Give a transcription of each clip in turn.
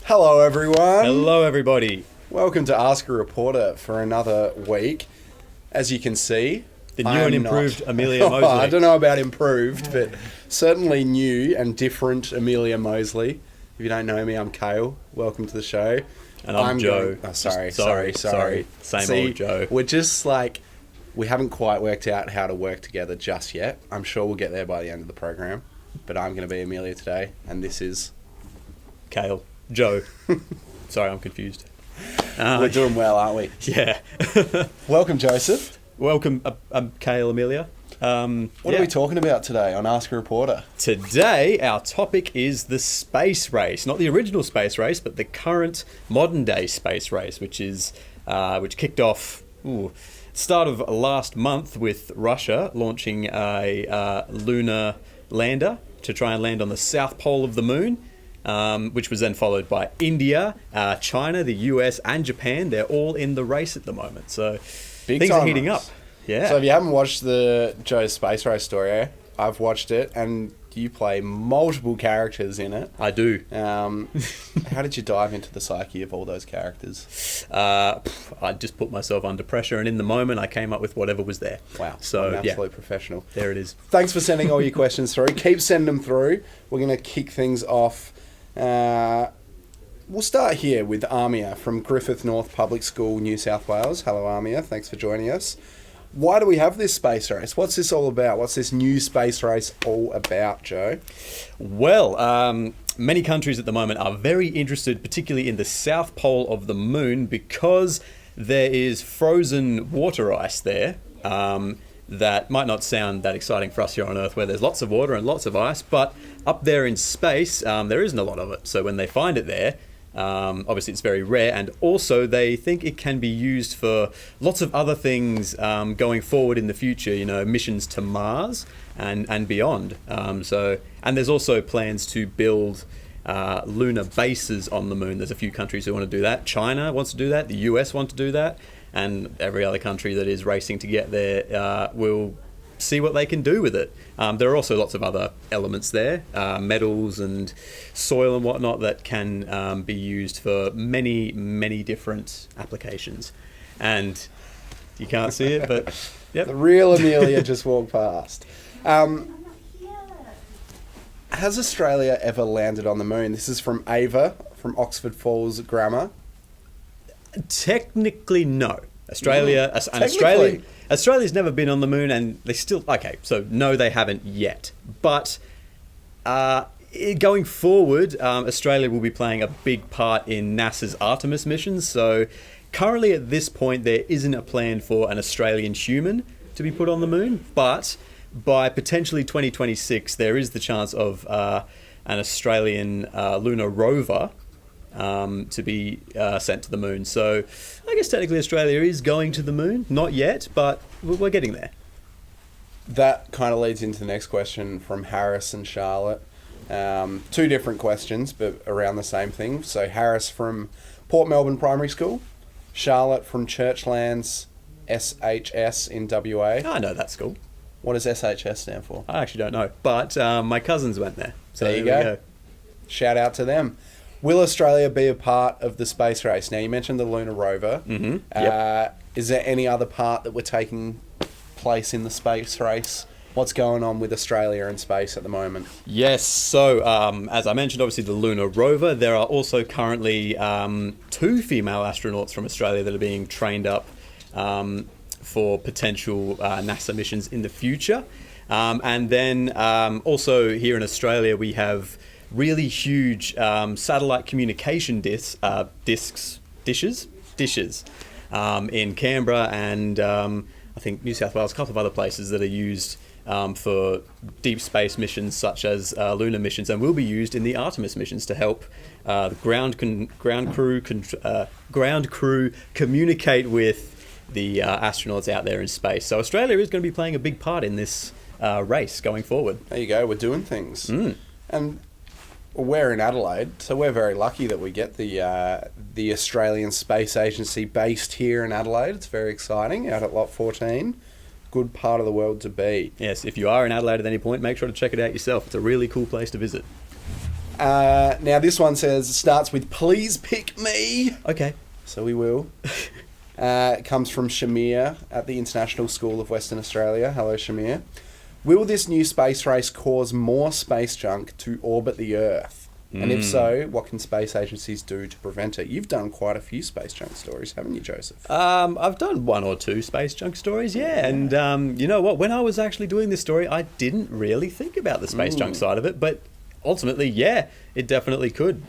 Hello, everyone. Hello, everybody. Welcome to Ask a Reporter for another week. As you can see, The new and improved Amelia Mosley. I don't know about improved, but certainly new and different Amelia Mosley. If you don't know me, I'm Kale. Welcome to the show. And I'm Joe. Sorry. Same old Joe. We're just like, we haven't quite worked out how to work together just yet. I'm sure we'll get there by the end of the program. But I'm going to be Amelia today, and this is... Kale. Joe. Sorry, I'm confused. We're doing well, aren't we? Yeah. Welcome, Joseph. Welcome, Kale, Amelia. What are we talking about today on Ask a Reporter? Today, our topic is the space race. Not the original space race, but the current modern-day space race, which kicked off start of last month with Russia launching a lunar lander to try and land on the south pole of the moon. Which was then followed by India, China, the US, and Japan. They're all in the race at the moment. So things are heating up. Yeah. So if you haven't watched the Joe's Space Race story, I've watched it, and you play multiple characters in it. I do. How did you dive into the psyche of all those characters? I just put myself under pressure, and in the moment, I came up with whatever was there. Wow. So an absolute professional. There it is. Thanks for sending all your questions through. Keep sending them through. We're going to kick things off. We'll start here with Amia from Griffith North Public School, New South Wales. Hello, Amia. Thanks for joining us. Why do we have this space race? What's this all about? What's this new space race all about, Joe? Well, many countries at the moment are very interested, particularly in the south pole of the moon, because there is frozen water ice there. That might not sound that exciting for us here on Earth, where there's lots of water and lots of ice, but up there in space, there isn't a lot of it. So when they find it there, obviously it's very rare, and also they think it can be used for lots of other things going forward in the future, missions to Mars and beyond. And there's also plans to build lunar bases on the moon. There's a few countries who want to do that. China wants to do that. The US want to do that. And every other country that is racing to get there will see what they can do with it. There are also lots of other elements there, metals and soil and whatnot, that can be used for many, many different applications. And you can't see it, but yep. The real Amelia just walked past. Has Australia ever landed on the moon? This is from Ava, from Oxford Falls Grammar. Technically, no. Australia's never been on the moon, and they still... Okay, so no, they haven't yet. But going forward, Australia will be playing a big part in NASA's Artemis missions. So currently at this point, there isn't a plan for an Australian human to be put on the moon. But by potentially 2026, there is the chance of an Australian lunar rover to be sent to the moon. So I guess technically Australia is going to the moon. Not yet, but we're getting there. That kind of leads into the next question from Harris and Charlotte. Two different questions, but around the same thing. So Harris from Port Melbourne Primary School, Charlotte from Churchlands SHS in WA. I know that school. What does SHS stand for? I actually don't know, but my cousins went there. So there you go. Shout out to them. Will Australia be a part of the space race? Now, you mentioned the lunar rover. Mm-hmm. Yep. Is there any other part that we're taking place in the space race? What's going on with Australia in space at the moment? Yes, so as I mentioned, obviously the lunar rover. There are also currently 2 female astronauts from Australia that are being trained up for potential NASA missions in the future. And then also here in Australia, we have really huge satellite communication dishes in Canberra and I think New South Wales, a couple of other places that are used for deep space missions such as lunar missions, and will be used in the Artemis missions to help the ground crew communicate with the astronauts out there in space. So Australia is going to be playing a big part in this race going forward. There you go, we're doing things. And we're in Adelaide, so we're very lucky that we get the Australian Space Agency based here in Adelaide. It's very exciting, out at Lot 14. Good part of the world to be. Yes, if you are in Adelaide at any point, make sure to check it out yourself. It's a really cool place to visit. Now this one starts with "Please pick me." Okay. So we will. It comes from Shamir at the International School of Western Australia. Hello, Shamir. Will this new space race cause more space junk to orbit the Earth? And if so, what can space agencies do to prevent it? You've done quite a few space junk stories, haven't you, Joseph? I've done one or two space junk stories, yeah. And you know what? When I was actually doing this story, I didn't really think about the space junk side of it. But ultimately, yeah, it definitely could.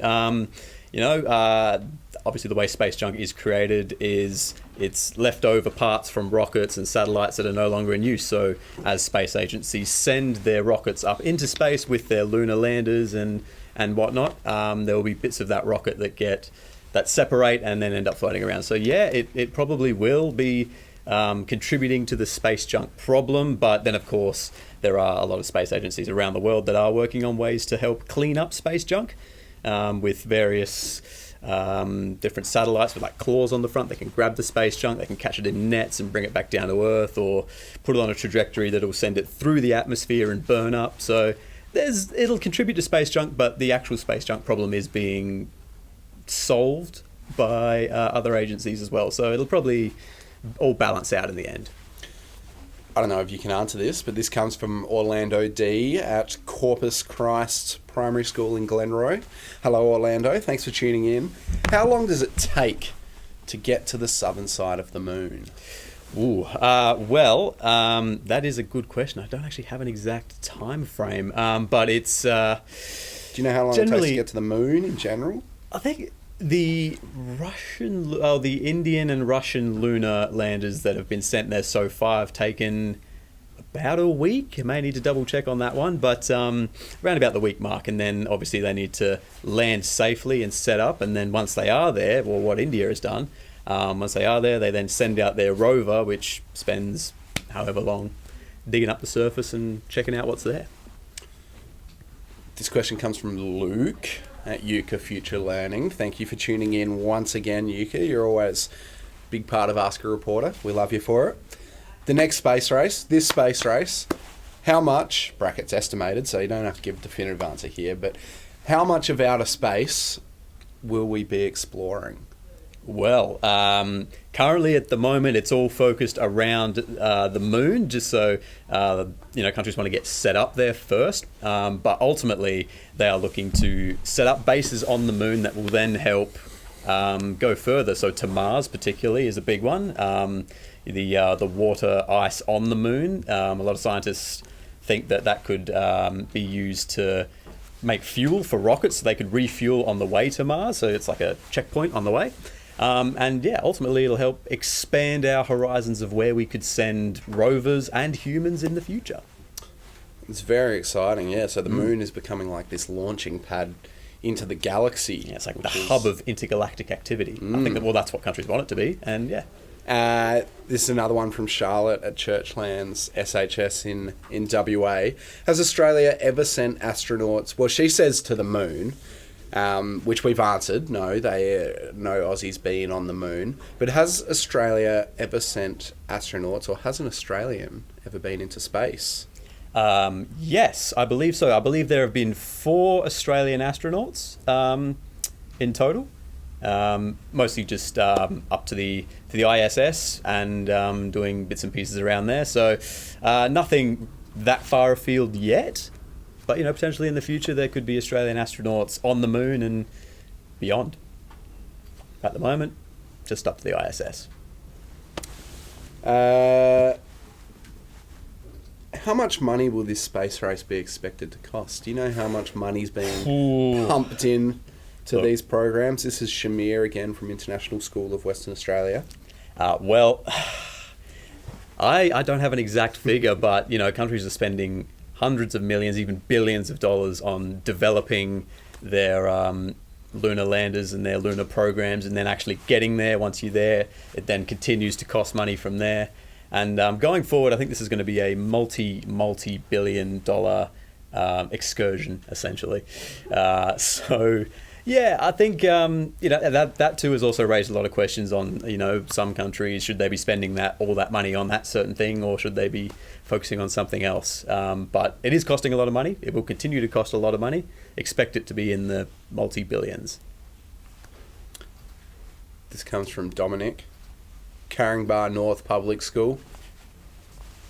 Obviously the way space junk is created is it's leftover parts from rockets and satellites that are no longer in use. So as space agencies send their rockets up into space with their lunar landers and whatnot, there will be bits of that rocket that separate and then end up floating around. So yeah, it probably will be contributing to the space junk problem. But then of course there are a lot of space agencies around the world that are working on ways to help clean up space junk with various different satellites with like claws on the front. They can grab the space junk, they can catch it in nets and bring it back down to Earth, or put it on a trajectory that'll send it through the atmosphere and burn up. So it'll contribute to space junk, but the actual space junk problem is being solved by other agencies as well. So it'll probably all balance out in the end. I don't know if you can answer this, but this comes from Orlando D at Corpus Christ Primary School in Glenroy. Hello, Orlando. Thanks for tuning in. How long does it take to get to the southern side of the moon? That is a good question. I don't actually have an exact time frame, but it's... Do you know how long it takes to get to the moon in general? I think the Indian and Russian lunar landers that have been sent there so far have taken about a week. I may need to double check on that one, but around about the week mark. And then obviously they need to land safely and set up. And then once they are there, well, what India has done, once they are there, they then send out their rover, which spends however long digging up the surface and checking out what's there. This question comes from Luke at Yucca Future Learning. Thank you for tuning in once again, Yucca. You're always a big part of Ask a Reporter. We love you for it. The next space race, how much, brackets estimated, so you don't have to give a definitive answer here, but how much of outer space will we be exploring? Well, currently at the moment it's all focused around the moon, just so countries want to get set up there first. But ultimately, they are looking to set up bases on the moon that will then help go further. So to Mars, particularly, is a big one. The water ice on the moon. A lot of scientists think that could be used to make fuel for rockets, so they could refuel on the way to Mars. So it's like a checkpoint on the way. Ultimately it'll help expand our horizons of where we could send rovers and humans in the future. It's very exciting, yeah. So the moon is becoming like this launching pad into the galaxy. Yeah, it's like the hub of intergalactic activity. I think that's what countries want it to be, and yeah. This is another one from Charlotte at Churchlands SHS in WA. Has Australia ever sent astronauts? Well, she says to the moon. Which we've answered. No, no Aussies being on the moon. But has Australia ever sent astronauts, or has an Australian ever been into space? Yes, I believe so. I believe there have been 4 Australian astronauts in total. Mostly just up to the ISS and doing bits and pieces around there. So nothing that far afield yet. But, potentially in the future there could be Australian astronauts on the moon and beyond. At the moment, just up to the ISS. How much money will this space race be expected to cost? Do you know how much money's being pumped in to these programs? This is Shamir again from International School of Western Australia. I don't have an exact figure, but, countries are spending hundreds of millions, even billions of dollars on developing their lunar landers and their lunar programs, and then actually getting there. Once you're there, it then continues to cost money from there. And going forward, I think this is going to be a multi-billion dollar excursion, essentially. So Yeah, I think that too has also raised a lot of questions on some countries, should they be spending all that money on that certain thing, or should they be focusing on something else? But it is costing a lot of money. It will continue to cost a lot of money. Expect it to be in the multi-billions. This comes from Dominic. Caringbah North Public School.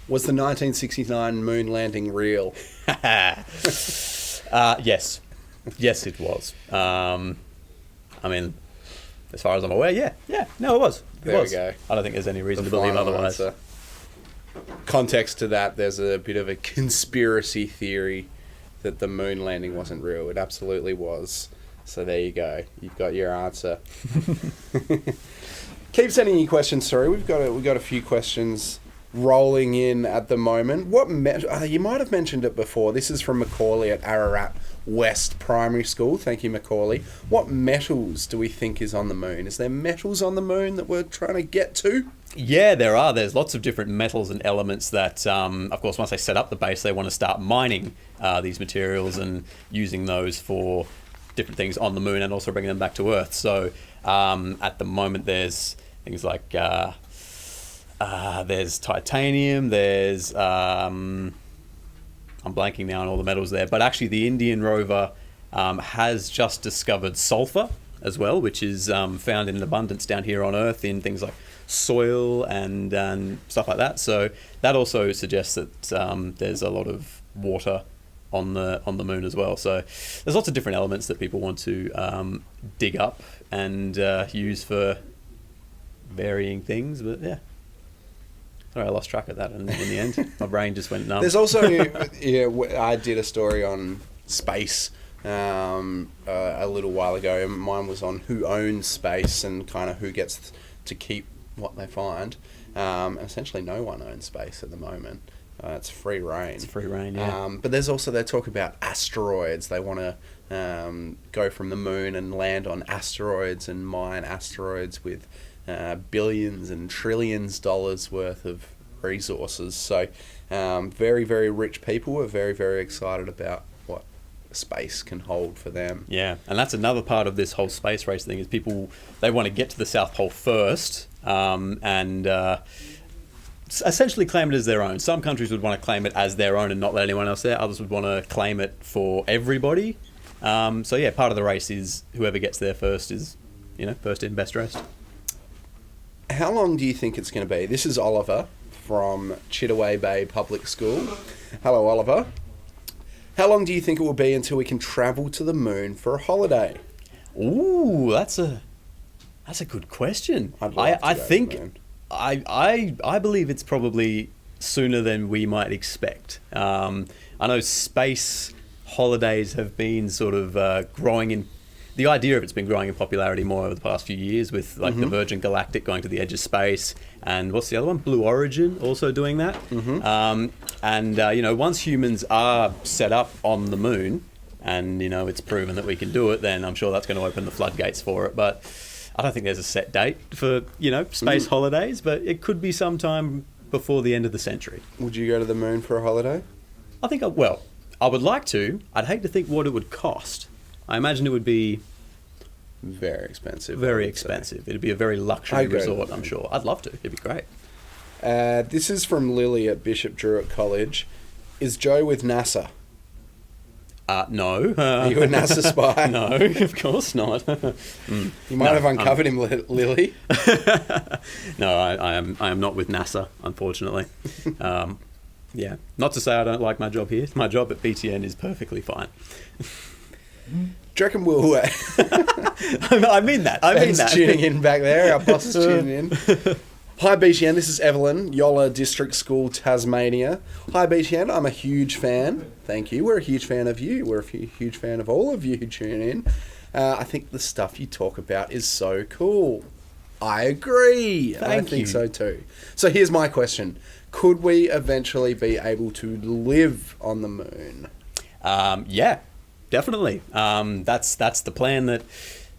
Was the 1969 moon landing real? Yes. Yes, it was. I mean, as far as I'm aware, yeah. No, it was. There we go. I don't think there's any reason to believe otherwise. Answer. Context to that, there's a bit of a conspiracy theory that the moon landing wasn't real. It absolutely was. So there you go. You've got your answer. Keep sending your questions through. We've got a few questions rolling in at the moment. You might have mentioned it before. This is from Macaulay at Ararat West Primary School. Thank you, Macaulay. What metals do we think is on the moon? Is there metals on the moon that we're trying to get to? Yeah, there are. There's lots of different metals and elements that, of course, once they set up the base, they want to start mining these materials and using those for different things on the moon and also bringing them back to Earth. So at the moment, there's things like there's titanium, there's I'm blanking now on all the metals there, but actually the Indian rover has just discovered sulfur as well, which is found in abundance down here on Earth in things like soil and stuff like that. So that also suggests that there's a lot of water on the moon as well. So there's lots of different elements that people want to dig up and use for varying things. But yeah. Sorry, I lost track of that in the end. My brain just went numb. There's also, I did a story on space a little while ago. Mine was on who owns space and kind of who gets to keep what they find. Essentially, no one owns space at the moment. It's free reign. It's free reign, yeah. But there's also, they talk about asteroids. They want to go from the moon and land on asteroids and mine asteroids with billions and trillions dollars worth of resources. So very, very rich people are very, very excited about what space can hold for them. Yeah, and that's another part of this whole space race thing is people, they want to get to the South Pole first and essentially claim it as their own. Some countries would want to claim it as their own and not let anyone else there. Others would want to claim it for everybody. So yeah, part of the race is whoever gets there first is, first in, best dressed. How long do you think it's going to be? This is Oliver from Chittaway Bay Public School. Hello, Oliver. How long do you think it will be until we can travel to the moon for a holiday? Ooh, that's a good question. I think I believe it's probably sooner than we might expect. I know space holidays have been sort of growing in. The idea of it's been growing in popularity more over the past few years with like the Virgin Galactic going to the edge of space and what's the other one? Blue Origin also doing that. Once humans are set up on the moon and, it's proven that we can do it, then I'm sure that's going to open the floodgates for it. But I don't think there's a set date for, space holidays, but it could be sometime before the end of the century. Would you go to the moon for a holiday? I think, I would like to. I'd hate to think what it would cost. I imagine it would be very expensive. Very expensive. It'd be a very luxury resort, I'm sure. I'd love to. It'd be great. This is from Lily at Bishop Druitt College. Is Joe with NASA? No. Are you a NASA spy? No, of course not. You might have uncovered him, Lily. No, I am not with NASA, unfortunately. Yeah. Not to say I don't like my job here. My job at BTN is perfectly fine. Do you reckon we'll... I mean that. Ben's tuning in back there. Our boss is tuning in. Hi, BTN. This is Evelyn, Yolla District School, Tasmania. Hi, BTN. I'm a huge fan. Thank you. We're a huge fan of you. We're a huge fan of all of you who tune in. I think the stuff you talk about is so cool. I agree. I think so too. So here's my question. Could we eventually be able to live on the moon? Yeah. Definitely. That's the plan that,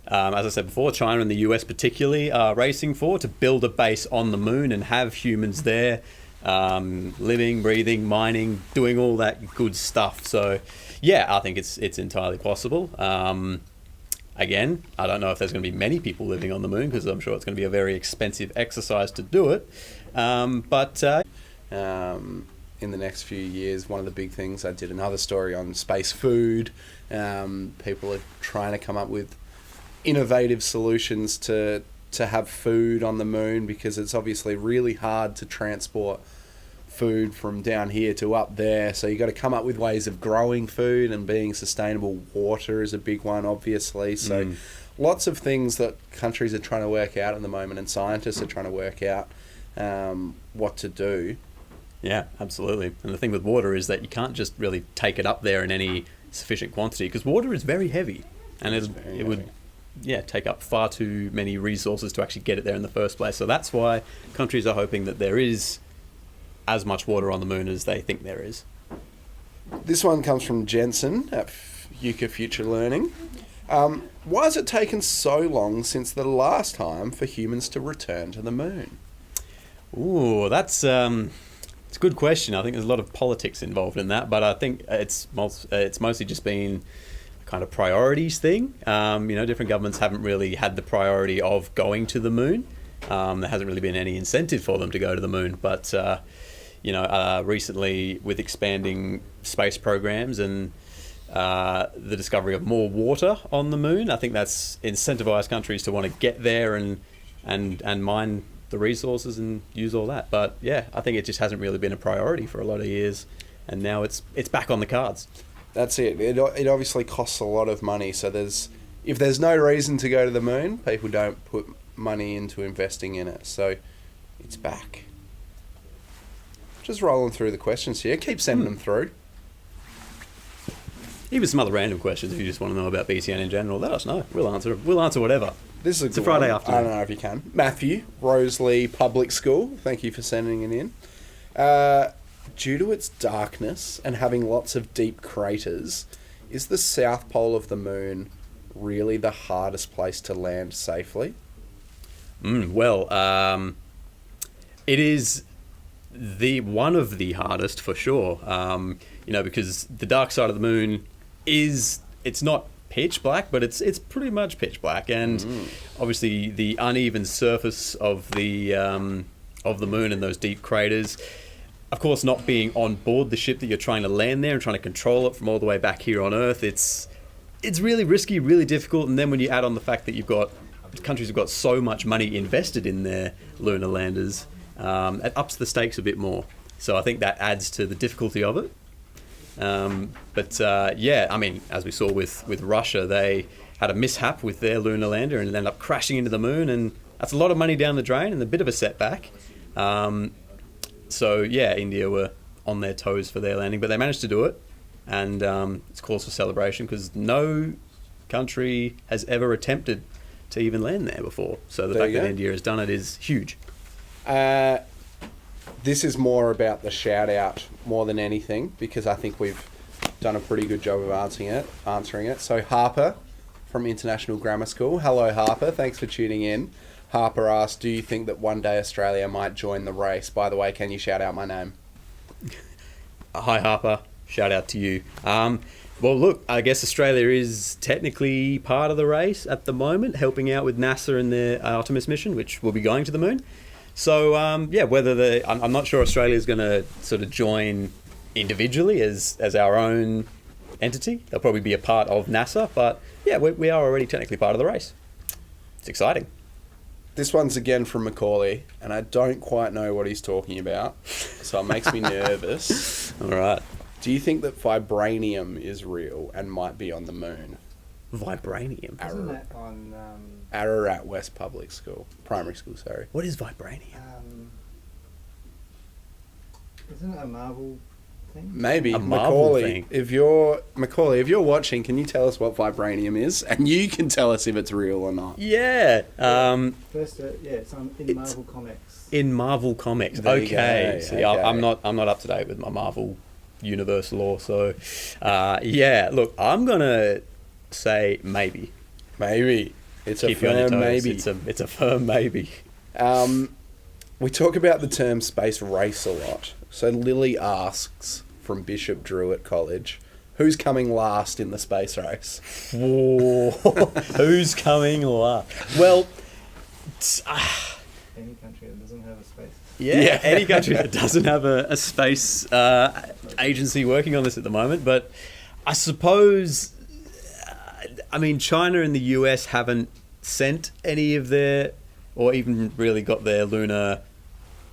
as I said before, China and the US particularly are racing for, to build a base on the moon and have humans there living, breathing, mining, doing all that good stuff. So, yeah, I think it's entirely possible. again, I don't know if there's going to be many people living on the moon because I'm sure it's going to be a very expensive exercise to do it. In the next few years, one of the big things, I did another story on space food. People are trying to come up with innovative solutions to have food on the moon, because it's obviously really hard to transport food from down here to up there. So you got to come up with ways of growing food, and being sustainable. Water is a big one, obviously. So lots of things that countries are trying to work out at the moment, and scientists are trying to work out what to do. Yeah, absolutely. And the thing with water is that you can't just really take it up there in any sufficient quantity, because water is very heavy, and it would take up far too many resources to actually get it there in the first place. So that's why countries are hoping that there is as much water on the moon as they think there is. This one comes from Jensen at UK Future Learning. Why has it taken so long since the last time for humans to return to the moon? Ooh, that's it's a good question. I think there's a lot of politics involved in that, but I think it's mostly just been a kind of priorities thing. Different governments haven't really had the priority of going to the moon. There hasn't really been any incentive for them to go to the moon, but recently with expanding space programs and the discovery of more water on the moon, I think that's incentivized countries to want to get there and mine the resources and use all that. But yeah, I think it just hasn't really been a priority for a lot of years, and now it's back on the cards. That's it. It obviously costs a lot of money, so if there's no reason to go to the moon, people don't put money into investing in it. So it's back. Just rolling through the questions here. Keep sending them through. Even some other random questions if you just want to know about BCN in general. Let us know. We'll answer whatever. This is it's a Friday afternoon. I don't know if you can. Matthew, Rosalie Public School. Thank you for sending it in. Due to its darkness and having lots of deep craters, is the south pole of the moon really the hardest place to land safely? It is one of the hardest for sure. Because the dark side of the moon it's not pitch black, but it's pretty much pitch black, and obviously the uneven surface of the moon and those deep craters. Of course, not being on board the ship that you're trying to land there and trying to control it from all the way back here on Earth, it's really risky, really difficult. And then when you add on the fact that you've got countries who've got so much money invested in their lunar landers, it ups the stakes a bit more. So I think that adds to the difficulty of it. As we saw with Russia, they had a mishap with their lunar lander and ended up crashing into the moon, and that's a lot of money down the drain and a bit of a setback. India were on their toes for their landing, but they managed to do it, and it's cause for celebration because no country has ever attempted to even land there before. So the fact that India has done it is huge. This is more about the shout out more than anything, because I think we've done a pretty good job of answering it. So Harper from International Grammar School. Hello, Harper. Thanks for tuning in. Harper asked, do you think that one day Australia might join the race? By the way, can you shout out my name? Hi, Harper. Shout out to you. Look, I guess Australia is technically part of the race at the moment, helping out with NASA and their Artemis mission, which will be going to the moon. So, I'm not sure Australia is going to sort of join individually as our own entity. They'll probably be a part of NASA, but yeah, we are already technically part of the race. It's exciting. This one's again from Macaulay, and I don't quite know what he's talking about, so it makes me nervous. All right. Do you think that vibranium is real and might be on the moon? Vibranium? Isn't that on... Ararat West Public School. Primary school, sorry. What is vibranium? Isn't it a Marvel thing? Maybe. A Marvel Macaulay, thing. if you're watching, can you tell us what vibranium is? And you can tell us if it's real or not. Yeah. First, it's in Marvel Comics. In Marvel Comics. There you Okay. go. See, Okay. I'm not up to date with my Marvel universe lore, so look, I'm gonna say maybe. Maybe. It's Keep a you on your firm toes. maybe. It's a firm maybe. We talk about the term space race a lot. So Lily asks from Bishop Druitt College, Who's coming last in the space race? Whoa. Who's coming last? Well, Any country that doesn't have a space. yeah, any country that doesn't have a space agency working on this at the moment. But I suppose, I mean, China and the US haven't sent any of their, or even really got their lunar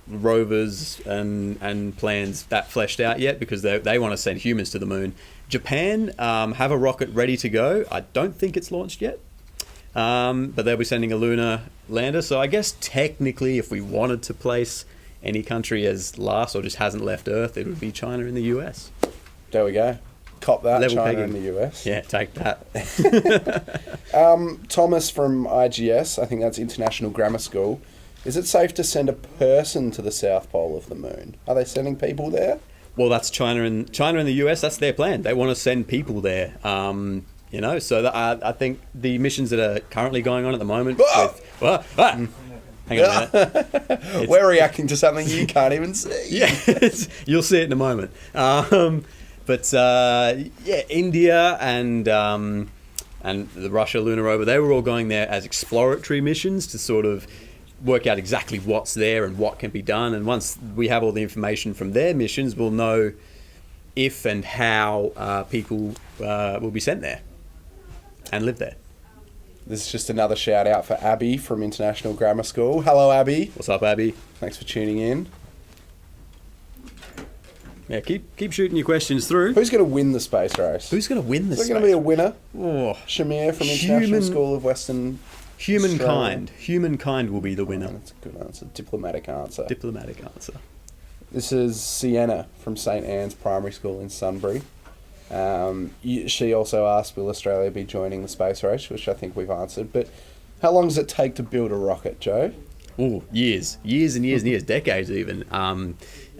rovers and plans that fleshed out yet, because they want to send humans to the moon. Japan have a rocket ready to go. I don't think it's launched yet, but they'll be sending a lunar lander. So I guess technically, if we wanted to place any country as last or just hasn't left Earth, it would be China and the US. There we go. Cop that, Level China pegging. and the US. Yeah, take that. Thomas from IGS, I think that's International Grammar School. Is it safe to send a person to the South Pole of the moon? Are they sending people there? Well, that's China and the US. That's their plan. They want to send people there. So I think the missions that are currently going on at the moment. Hang on a minute. We're reacting to something you can't even see. Yeah, you'll see it in a moment. India and the Russia lunar rover, they were all going there as exploratory missions to sort of work out exactly what's there and what can be done. And once we have all the information from their missions, we'll know if and how people will be sent there and live there. This is just another shout out for Abby from International Grammar School. Hello, Abby. What's up, Abby? Thanks for tuning in. Yeah, keep shooting your questions through. Who's going to win the space race? Who's going to win this? Is there going to be a winner? Oh, Shamir from International School of Western Humankind. Humankind will be the winner. That's a good answer. Diplomatic answer. Diplomatic answer. This is Sienna from St Anne's Primary School in Sunbury. She also asked, will Australia be joining the space race, which I think we've answered. But how long does it take to build a rocket, Joe? Oh, years and years and years, decades even.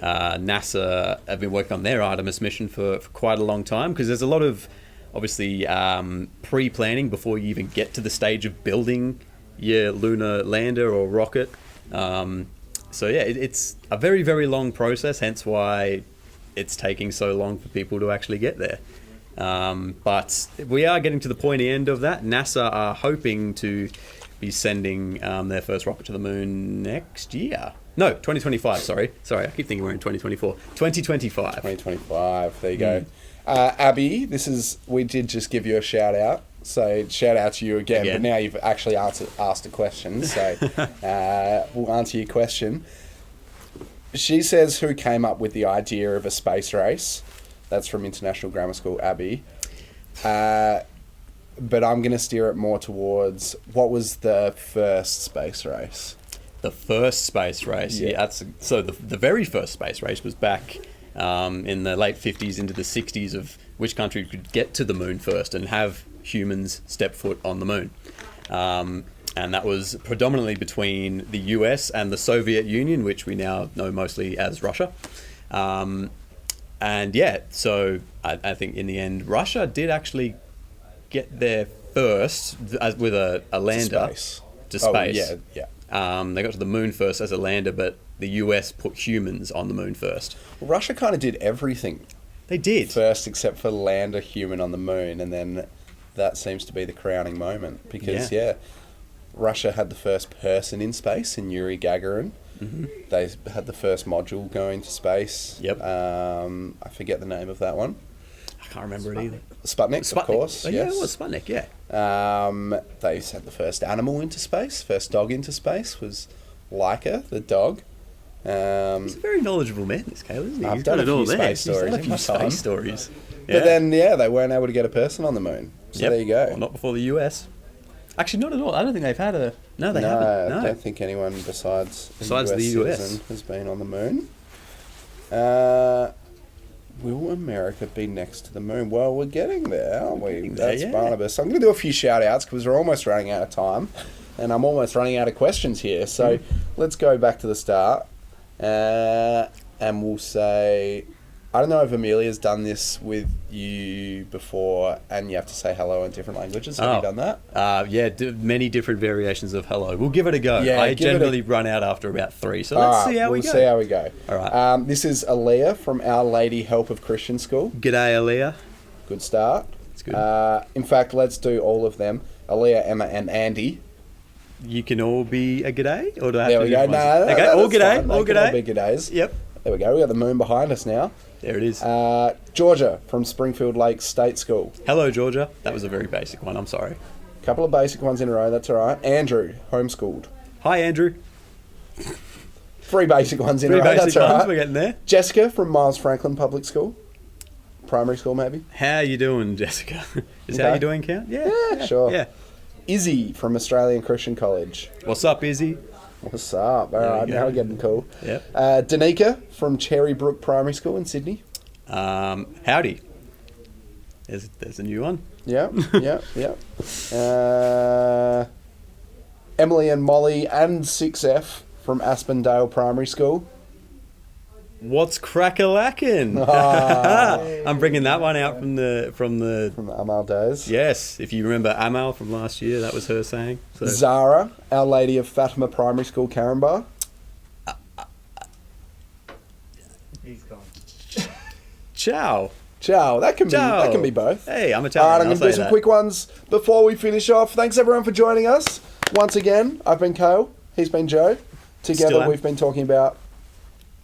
NASA have been working on their Artemis mission for quite a long time, because there's a lot of, obviously, pre-planning before you even get to the stage of building your lunar lander or rocket. It's a very, very long process, hence why it's taking so long for people to actually get there. But we are getting to the pointy end of that. NASA are hoping to be sending their first rocket to the moon next year. No, 2025, sorry. I keep thinking we're in 2024. 2025. 2025, there you go. Abby, we did just give you a shout out. So shout out to you again. But now you've actually asked a question. So we'll answer your question. She says, who came up with the idea of a space race? That's from International Grammar School, Abby. But I'm going to steer it more towards, what was the first space race? The first space race, yeah. The very first space race was back in the late 50s into the 60s of which country could get to the moon first and have humans step foot on the moon. And that was predominantly between the US and the Soviet Union, which we now know mostly as Russia. So I think in the end, Russia did actually get there first with a lander to space. Oh, yeah. They got to the moon first as a lander, but the US put humans on the moon first. Well, Russia kind of did everything. They did. First, except for land a human on the moon, and then that seems to be the crowning moment. Because, Russia had the first person in space in Yuri Gagarin. Mm-hmm. They had the first module going to space. Yep. I forget the name of that one. I can't remember it either. Sputnik, of course. Oh, yes. Yeah, it was Sputnik, yeah. They had the first animal into space. First dog into space was Laika, the dog. He's a very knowledgeable man, this Caleb, isn't he? I've done a few space stories in my time. Stories. Yeah. But then, they weren't able to get a person on the moon. So there you go. Well, not before the US. Actually, not at all. I don't think they've had a... No, they haven't. No, I don't think anyone besides the US citizen has been on the moon. Will America be next to the moon? Well, we're getting there, aren't we? That's Barnabas. I'm going to do a few shout-outs because we're almost running out of time. And I'm almost running out of questions here. So let's go back to the start. And we'll say... I don't know if Amelia's done this with you before, and you have to say hello in different languages. Have you done that? Many different variations of hello. We'll give it a go. Yeah, I generally run out after about 3, so let's see how we go. We'll see how we go. All right. This is Aaliyah from Our Lady Help of Christian School. G'day, Aaliyah. Good start. It's good. In fact, let's do all of them. Aaliyah, Emma, and Andy. You can all be a g'day, or do I have There to we do go. one? No, Okay, that's all g'day, fine. all They can g'day. be g'days. Yep, There we go. We got the moon behind us now. there it is. Georgia from Springfield Lakes State School. Hello, Georgia. That was a very basic one. I'm sorry. Couple of basic ones in a row. That's all right. Andrew, homeschooled. Hi, Andrew. 3 basic ones in Three a row. basic That's all ones. right. We're getting there. Jessica from Miles Franklin Public School. Primary school, maybe. How you doing, Jessica? Is Okay. how you doing count? Yeah, sure. Yeah. Izzy from Australian Christian College. What's up, Izzy? What's up? All There right, we now go. we're getting cool. Yep. Danica from Cherrybrook Primary School in Sydney. Howdy. There's a new one. Yeah. Emily and Molly and 6F from Aspendale Primary School. What's crack-a-lackin'? Ah. I'm bringing that one out from the. From the Amal days. Yes, if you remember Amal from last year, that was her saying. So. Zara, Our Lady of Fatima Primary School, Carinbar. He's gone. Ciao. Ciao. That can Ciao. be both. Hey, I'm All Italian. right, I'm I'll going to do say some that. quick ones before we finish off. Thanks everyone for joining us. Once again, I've been Kyle. He's been Joe. Still Together am. we've been talking about...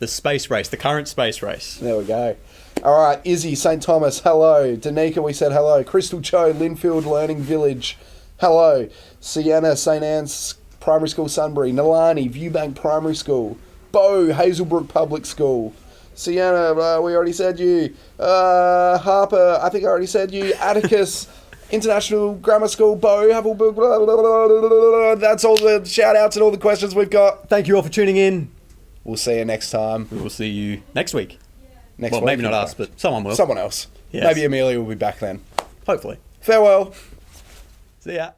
The space race, the current space race. There we go. All right, Izzy, St. Thomas, hello. Danica, we said hello. Crystal Cho, Linfield Learning Village, hello. Sienna, St. Anne's Primary School, Sunbury. Nalani, Viewbank Primary School. Bo, Hazelbrook Public School. Sienna, we already said you. Harper, I think I already said you. Atticus, International Grammar School. Bo, Havelbrook, blah, blah, blah, blah, blah. That's all the shout-outs and all the questions we've got. Thank you all for tuning in. We'll see you next time. We will see you next week. Next Well, week, maybe in not us, fact. but someone will. Someone else. Yes. Maybe Amelia will be back then. Hopefully. Farewell. See ya.